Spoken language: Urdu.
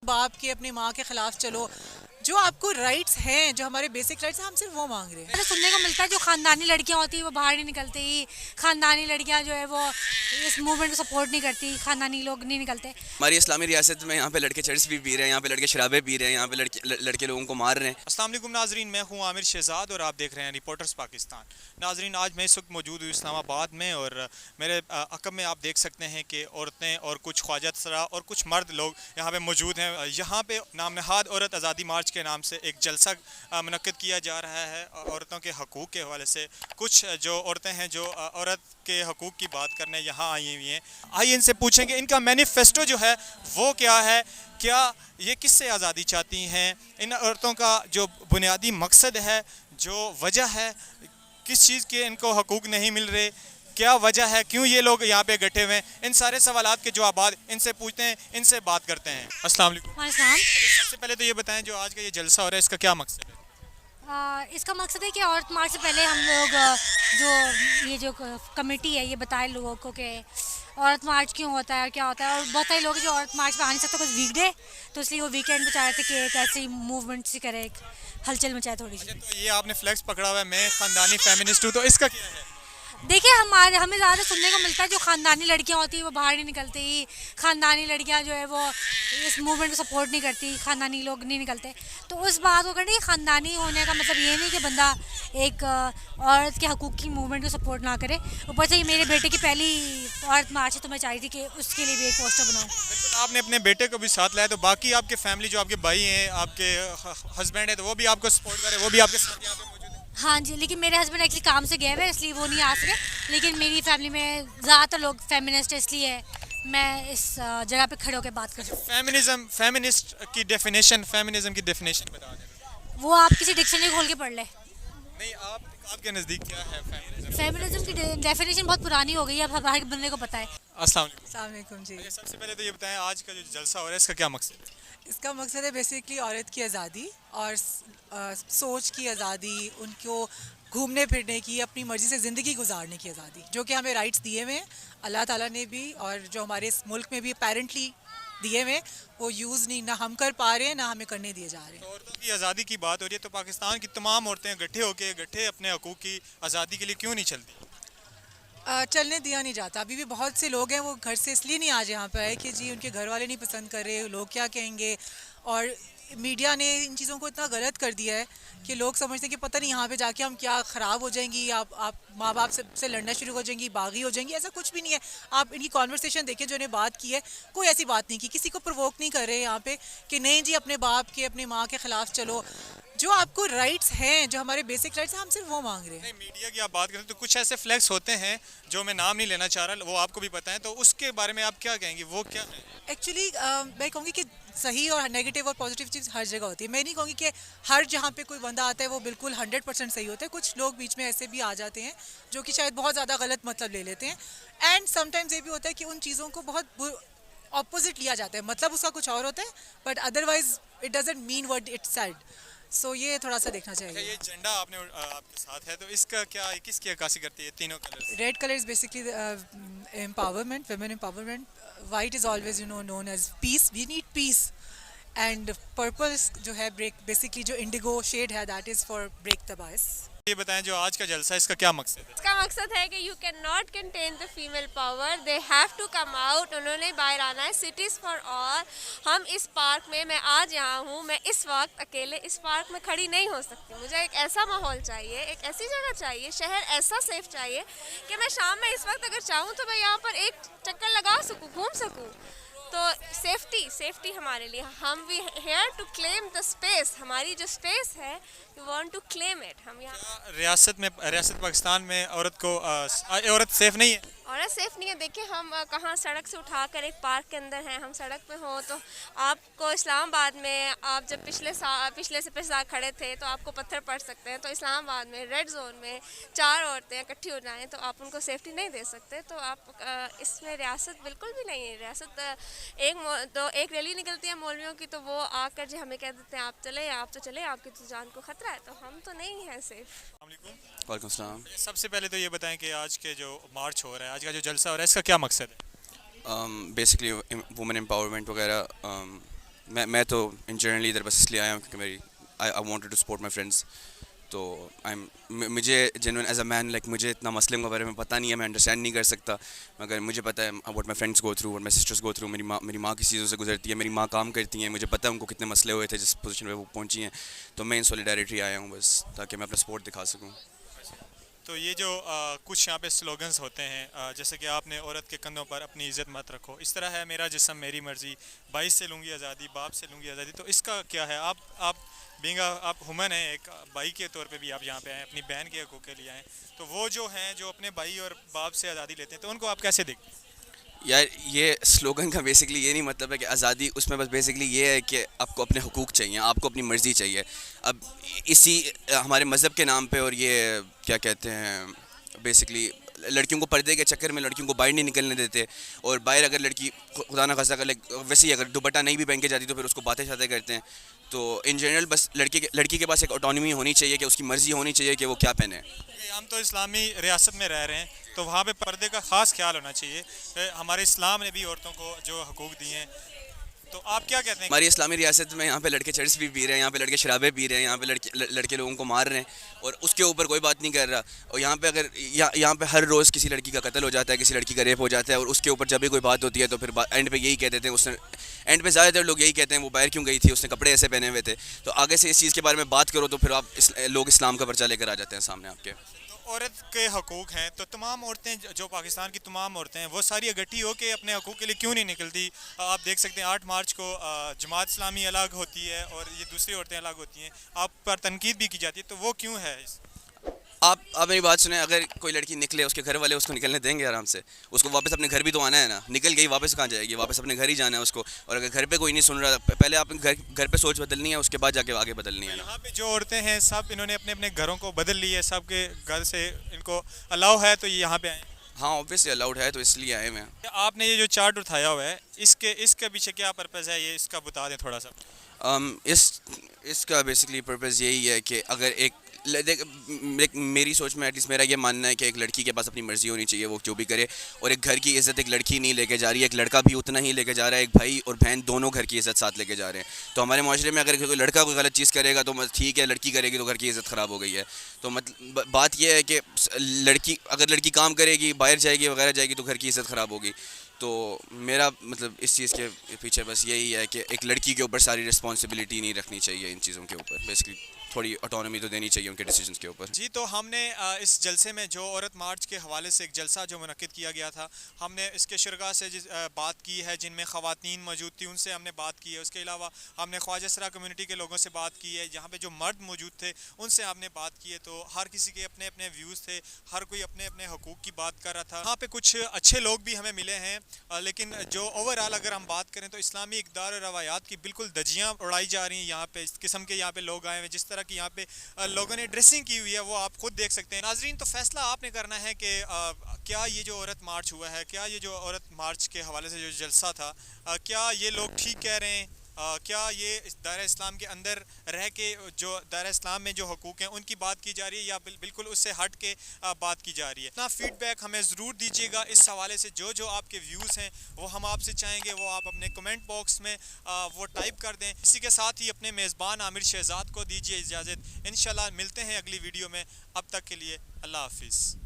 باپ کے اپنی ماں کے خلاف چلو. جو آپ کو رائٹس ہیں, جو ہمارے بیسک رائٹس ہیں, ہم صرف وہ مانگ رہے ہیں. سننے کو ملتا ہے جو خاندانی لڑکیاں ہوتی ہیں وہ باہر نہیں نکلتی, خاندانی لڑکیاں جو ہے وہ اس موومنٹ کو سپورٹ نہیں کرتی, خاندانی لوگ نہیں نکلتے. ہماری اسلامی ریاست میں یہاں پہ لڑکے چرس بھی پی رہے ہیں, یہاں پہ لڑکے شرابیں پی رہے ہیں, یہاں پہ لڑکے لوگوں کو مار رہے ہیں. السلام علیکم ناظرین, میں ہوں عامر شہزاد اور آپ دیکھ رہے ہیں رپورٹرز پاکستان. ناظرین, آج میں اس وقت موجود ہوں اسلام آباد میں, اور میرے عقب میں آپ دیکھ سکتے ہیں کہ عورتیں اور کچھ خواجہ سرا اور کچھ مرد لوگ یہاں پہ موجود ہیں. یہاں پہ نام نہاد عورت آزادی مارچ کے نام سے ایک جلسہ منعقد کیا جا رہا ہے عورتوں کے حقوق کے حوالے سے. کچھ جو عورتیں ہیں جو عورت کے حقوق کی بات کرنے یہاں آئی ہوئی ہیں, آئیے ان سے پوچھیں کہ ان کا مینیفیسٹو جو ہے وہ کیا ہے, کیا یہ کس سے آزادی چاہتی ہیں, ان عورتوں کا جو بنیادی مقصد ہے, جو وجہ ہے کس چیز کے ان کو حقوق نہیں مل رہے, کیا وجہ ہے, کیوں یہ لوگ یہاں پہ گٹھے ہوئے ہیں. ان سارے سوالات کے جوابات ان سے پوچھتے ہیں, ان سے بات کرتے ہیں. السلام علیکم. السلام. سب سے پہلے تو یہ بتائیں جو آج کا یہ جلسہ ہو رہا ہے اس کا کیا مقصد ہے؟ اس کا مقصد ہے کہ عورت مارچ سے پہلے ہم لوگ جو یہ جو کمیٹی ہے یہ بتائے لوگوں کو کہ عورت مارچ کیوں ہوتا ہے اور کیا ہوتا ہے. اور بہت سارے لوگ جو عورت مارچ پہ آ نہیں سکتے کچھ ویک ڈے, تو اس لیے وہ ویکینڈ پہ چاہ رہے تھے کہ ایک ایسی موومنٹ سی کرے, ایک ہلچل مچائے تھوڑی سی. تو یہ آپ نے فلیکس پکڑا ہوا ہے, میں خاندانی فیمنسٹ ہوں, تو اس کا کیا ہے؟ دیکھیں ہمیں زیادہ سننے کو ملتا ہے جو خاندانی لڑکیاں ہوتی ہیں وہ باہر نہیں نکلتی, خاندانی لڑکیاں جو ہے وہ اس موومنٹ کو سپورٹ نہیں کرتی, خاندانی لوگ نہیں نکلتے. تو اس بات کو کرنے خاندانی ہونے کا مطلب یہ نہیں کہ بندہ ایک عورت کے حقوق کی موومنٹ کو سپورٹ نہ کرے. اوپر سے یہ میرے بیٹے کی پہلی عورت مارچ ہے تو میں چاہی تھی کہ اس کے لیے بھی ایک پوسٹر بناؤں. بالکل, آپ نے اپنے بیٹے کو بھی ساتھ لایا, تو باقی آپ کے فیملی جو آپ کے بھائی ہیں, آپ کے ہسبینڈ ہیں, تو وہ بھی آپ کو سپورٹ کرے, وہ بھی آپ کے ساتھ یہاں پہ موجود ہیں؟ ہاں جی, لیکن میرے ہسبینڈ ایکچولی کام سے گئے ہوئے اس لیے وہ نہیں آ سکے, لیکن میری فیملی میں زیادہ تر لوگ فیمنسٹ ہے, اس لیے میں اس جگہ پہ کھڑے ہو کے بات کر سکوں. فیمنسٹ کی ڈیفینیشن, فیمنزم کی ڈیفینیشن بتا دیں. وہ آپ کسی ڈکشنری کھول کے پڑھ لیں. نہیں, آپ کے نزدیک کیا ہے فیمنزم؟ فیمنزم کی ڈیفینیشن بہت پرانی ہو گئی ہے, اب ہر بندے کو پتہ ہے. السلام علیکم. السلام علیکم جی. سب سے پہلے تو یہ بتائیں آج کا جو جلسہ ہو رہا ہے اس کا کیا مقصد ہے؟ اس کا مقصد ہے بیسیکلی عورت کی آزادی اور سوچ کی آزادی, ان کو گھومنے پھرنے کی, اپنی مرضی سے زندگی گزارنے کی آزادی, جو کہ ہمیں رائٹس دیے ہوئے ہیں اللہ تعالیٰ نے بھی, اور جو ہمارے اس ملک میں بھی اپیرنٹلی دیے ہوئے ہیں, وہ یوز نہیں نہ ہم کر پا رہے ہیں نہ ہمیں کرنے دیے جا رہے ہیں. عورتوں کی آزادی کی بات ہو رہی ہے, تو پاکستان کی تمام عورتیں گٹھے اپنے حقوق کی آزادی کے لیے کیوں نہیں چلتی؟ چلنے دیا نہیں جاتا. ابھی بھی بہت سے لوگ ہیں وہ گھر سے اس لیے نہیں آج یہاں پہ آئے کہ جی ان کے گھر والے نہیں پسند کر رہے, لوگ کیا کہیں گے, اور میڈیا نے ان چیزوں کو اتنا غلط کر دیا ہے کہ لوگ سمجھتے ہیں کہ پتہ نہیں یہاں پہ جا کے ہم کیا خراب ہو جائیں گی, آپ ماں باپ سے لڑنا شروع ہو جائیں گی, باغی ہو جائیں گی. ایسا کچھ بھی نہیں ہے. آپ ان کی کانورسیشن دیکھیں جو انہیں بات کی ہے, کوئی ایسی بات نہیں کی, کسی کو پرووک نہیں کر رہے یہاں پہ کہ نہیں جی اپنے باپ کے اپنی ماں کے خلاف چلو. جو آپ کو رائٹس ہیں, جو ہمارے بیسک رائٹس ہیں, ہم صرف وہ مانگ رہے ہیں. نہیں, میڈیا کی آپ بات کریں تو کچھ ایسے فلیکس ہوتے ہیں جو میں نام نہیں لینا چاہ رہا, وہ آپ کو بھی پتہ ہے, تو اس کے بارے میں آپ کیا کہیں گی, وہ کیا ہے؟ ایکچولی میں کہوں گی کہ صحیح اور نیگیٹو اور پازیٹیو چیز ہر جگہ ہوتی ہے. میں نہیں کہوں گی کہ ہر جہاں پہ کوئی بندہ آتا ہے وہ بالکل 100% صحیح ہوتا ہے. کچھ لوگ بیچ میں ایسے بھی آ جاتے ہیں جو کہ شاید بہت زیادہ غلط مطلب لے لیتے ہیں. اینڈ سم ٹائمز یہ بھی ہوتا ہے کہ ان چیزوں کو بہت اپوزٹ لیا جاتا ہے, مطلب اس کا کچھ اور ہوتا ہے but otherwise it doesn't mean what it said. So یہ تھوڑا سا دیکھنا چاہیے. یہ جھنڈا آپ کے ساتھ ہے, تو اس کا کیا, کس کی عکاسی کرتی ہے تینوں colour? Red colour is basically empowerment, women empowerment. White is always known as peace, we need peace. And purple جو ہے بیسکلی جو انڈیگو شیڈ ہے, that is for break the bias. یہ بتائیں جو آج کا جلسہ ہے اس کا کیا مقصد ہے؟ اس کا مقصد ہے کہ you can not contain the female power, they have to come out. انہوں نے باہر آنا ہے, سٹیز فار آل. ہم اس پارک میں آج یہاں ہوں, میں اس وقت اکیلے اس پارک میں کھڑی نہیں ہو سکتی. مجھے ایک ایسا ماحول چاہیے, ایک ایسی جگہ چاہیے, شہر ایسا سیف چاہیے کہ میں شام میں اس وقت اگر چاہوں تو میں یہاں پر ایک چکر لگا سکوں, گھوم سکوں. تو سیفٹی ہمارے لیے, ہم we here to claim the space. ہماری جو اسپیس ہے we want to claim it. ہم یہاں ریاست پاکستان میں عورت سیف نہیں ہے؟ عورت سیف نہیں ہے. دیکھیں ہم کہاں سڑک سے اٹھا کر ایک پارک کے اندر ہیں, ہم سڑک پہ ہوں تو آپ کو اسلام آباد میں آپ جب پچھلے سے پچھلے سال کھڑے تھے تو آپ کو پتھر پڑ سکتے ہیں. تو اسلام آباد میں ریڈ زون میں 4 عورتیں اکٹھی ہو جائیں تو آپ ان کو سیفٹی نہیں دے سکتے. تو آپ اس میں ریاست بالکل بھی نہیں ہے. ریاست ایک ریلی نکلتی ہے مولویوں کی تو وہ آ کر جو ہمیں کہہ دیتے ہیں آپ چلے, آپ تو چلے, آپ کی تو جان کو خطرہ ہے. تو ہم تو نہیں ہیں سیف. وعلیکم السلام. سب سے پہلے تو یہ بتائیں کہ آج کے جو مارچ ہو رہا ہے, آج کا جو جلسہ ہو رہا ہے, اس کا کیا مقصد ہے؟ بیسکلی وومن امپاورمنٹ وغیرہ میں تو ان جنرلی ادھر بس اس لیے آیا ہوں کیونکہ میری I wanted to support my friends. تو مجھے جنون ایز اے مین لائک مجھے اتنا مسئلے کے بارے میں پتہ نہیں ہے, میں انڈرسٹینڈ نہیں کر سکتا, مگر مجھے پتہ ہے what my friends go through, what my sisters go through. میری ماں کس چیزوں سے گزرتی ہے, میری ماں کام کرتی ہیں, مجھے پتہ ہے ان کو کتنے مسئلے ہوئے تھے جس پوزیشن پہ وہ پہنچی ہیں. تو میں ان سولیڈیرٹی آیا ہوں بس تاکہ میں اپنا سپورٹ دکھا سکوں. تو یہ جو کچھ یہاں پہ سلوگنز ہوتے ہیں جیسے کہ آپ نے عورت کے کندھوں پر اپنی عزت مت رکھو, اس طرح ہے میرا جسم میری مرضی, بھائی سے لوں گی آزادی, باپ سے لوں گی آزادی, تو اس کا کیا ہے؟ آپ بینگ آپ ہیومن ہیں, ایک بھائی کے طور پہ بھی آپ یہاں پہ آئے, اپنی بہن کے حقوق کے لیے آئے, تو وہ جو ہیں جو اپنے بھائی اور باپ سے آزادی لیتے ہیں تو ان کو آپ کیسے دیکھتے ہیں؟ یار یہ سلوگن کا بیسکلی یہ نہیں مطلب ہے کہ آزادی, اس میں بس بیسکلی یہ ہے کہ آپ کو اپنے حقوق چاہیے, آپ کو اپنی مرضی چاہیے. اب اسی ہمارے مذہب کے نام پہ اور یہ کیا کہتے ہیں بیسکلی لڑکیوں کو پردے کے چکر میں لڑکیوں کو باہر نہیں نکلنے دیتے, اور باہر اگر لڑکی خدا نہ خاصہ اگر ویسے ہی اگر دوپٹہ نہیں بھی پہن کے جاتی تو پھر اس کو باتیں شاتیں کرتے ہیں. تو ان جنرل بس لڑکی کے پاس ایک آٹونمی ہونی چاہیے کہ اس کی مرضی ہونی چاہیے کہ وہ کیا پہنے. ہم تو اسلامی ریاست میں رہ رہے ہیں تو وہاں پہ پردے کا خاص خیال ہونا چاہیے. ہمارے اسلام نے بھی عورتوں کو جو حقوق دیے ہیں, تو آپ کیا کہتے ہیں؟ ہماری اسلامی ریاست میں یہاں پہ لڑکے چرس بھی پی رہے ہیں, یہاں پہ لڑکے شرابیں پی رہے ہیں, یہاں پہ لڑکے لوگوں کو مار رہے ہیں اور اس کے اوپر کوئی بات نہیں کر رہا. اور یہاں پہ اگر یہاں پہ ہر روز کسی لڑکی کا قتل ہو جاتا ہے, کسی لڑکی کا ریپ ہو جاتا ہے, اور اس کے اوپر جب بھی کوئی بات ہوتی ہے تو پھر اینڈ پہ یہی کہہ دیتے ہیں, اس نے اینڈ پہ زیادہ تر لوگ یہی کہتے ہیں وہ باہر کیوں گئی تھی, اس نے کپڑے ایسے پہنے ہوئے تھے. تو آگے سے اس چیز کے بارے میں بات کرو تو پھر آپ لوگ اسلام کا پرچہ لے کر آ جاتے ہیں سامنے آپ کے. عورت کے حقوق ہیں تو تمام عورتیں جو پاکستان کی تمام عورتیں ہیں وہ ساری اکٹھی ہو کے اپنے حقوق کے لیے کیوں نہیں نکلتی؟ آپ دیکھ سکتے ہیں 8 مارچ کو جماعت اسلامی الگ ہوتی ہے اور یہ دوسری عورتیں الگ ہوتی ہیں, آپ پر تنقید بھی کی جاتی ہے, تو وہ کیوں ہے؟ آپ میری بات سنیں, اگر کوئی لڑکی نکلے اس کے گھر والے اس کو نکلنے دیں گے آرام سے؟ اس کو واپس اپنے گھر بھی تو آنا ہے نا, نکل گئی واپس کہاں جائے گی, واپس اپنے گھر ہی جانا ہے اس کو. اور اگر گھر پہ کوئی نہیں سن رہا, پہلے آپ گھر پہ سوچ بدلنی ہے, اس کے بعد جا کے آگے بدلنی ہے نا. یہاں پہ جو عورتیں ہیں سب انہوں نے اپنے اپنے گھروں کو بدل لی ہے, سب کے گھر سے ان کو الاؤ ہے تو یہ یہاں پہ آئے. ہاں اوبیسلی الاؤڈ ہے تو اس لیے آئے میں. آپ نے یہ جو چارٹ اٹھایا ہوا ہے اس کے پیچھے کیا پرپز ہے, یہ اس کا بتا دیں تھوڑا سا. اس کا بیسکلی پرپز یہی ہے کہ اگر میری سوچ میں ایٹ لیسٹ میرا یہ ماننا ہے کہ ایک لڑکی کے پاس اپنی مرضی ہونی چاہیے, وہ جو بھی کرے, اور ایک گھر کی عزت ایک لڑکی نہیں لے کے جا رہی ہے, ایک لڑکا بھی اتنا ہی لے کے جا رہا ہے, ایک بھائی اور بہن دونوں گھر کی عزت ساتھ لے کے جا رہے ہیں. تو ہمارے معاشرے میں اگر کوئی لڑکا کوئی غلط چیز کرے گا تو ٹھیک ہے, لڑکی کرے گی تو گھر کی عزت خراب ہو گئی ہے. تو مطلب بات یہ ہے کہ اگر لڑکی کام کرے گی, باہر جائے گی وغیرہ جائے گی تو گھر کی عزت خراب ہوگی. تو میرا مطلب اس چیز کے پیچھے بس یہی ہے کہ ایک لڑکی کے اوپر ساری رسپانسبلٹی نہیں رکھنی چاہیے ان چیزوں کے اوپر, بیسکلی تھوڑی آٹونمی تو دینی چاہیے ان کے ڈیسیجنس کے اوپر. جی, تو ہم نے اس جلسے میں جو عورت مارچ کے حوالے سے ایک جلسہ جو منعقد کیا گیا تھا, ہم نے اس کے شرکاء سے بات کی ہے جن میں خواتین موجود تھیں, ان سے ہم نے بات کی ہے. اس کے علاوہ ہم نے خواجہ سرا کمیونٹی کے لوگوں سے بات کی ہے, یہاں پہ جو مرد موجود تھے ان سے ہم نے بات کی ہے. تو ہر کسی کے اپنے اپنے ویوز تھے, ہر کوئی اپنے اپنے حقوق کی بات کر رہا تھا. یہاں پہ کچھ اچھے لوگ بھی ہمیں ملے ہیں, لیکن جو اوور آل اگر ہم بات کریں تو اسلامی اقدار اور روایات کی بالکل دجیاں اڑائی جا رہی ہیں. یہاں پہ اس قسم کے یہاں پہ لوگ آئے ہوئے, جس طرح کی یہاں پہ لوگوں نے ڈریسنگ کی ہوئی ہے وہ آپ خود دیکھ سکتے ہیں. ناظرین, تو فیصلہ آپ نے کرنا ہے کہ کیا یہ جو عورت مارچ ہوا ہے, کیا یہ جو عورت مارچ کے حوالے سے جو جلسہ تھا, کیا یہ لوگ ٹھیک کہہ رہے ہیں, کیا یہ دائرہ اسلام کے اندر رہ کے جو دائرہ اسلام میں جو حقوق ہیں ان کی بات کی جا رہی ہے, یا بالکل اس سے ہٹ کے بات کی جا رہی ہے. اپنا فیڈ بیک ہمیں ضرور دیجیے گا اس حوالے سے, جو آپ کے ویوز ہیں وہ ہم آپ سے چاہیں گے وہ آپ اپنے کمنٹ باکس میں وہ ٹائپ کر دیں. اسی کے ساتھ ہی اپنے میزبان عامر شہزاد کو دیجیے اجازت. انشاءاللہ ملتے ہیں اگلی ویڈیو میں, اب تک کے لیے اللہ حافظ.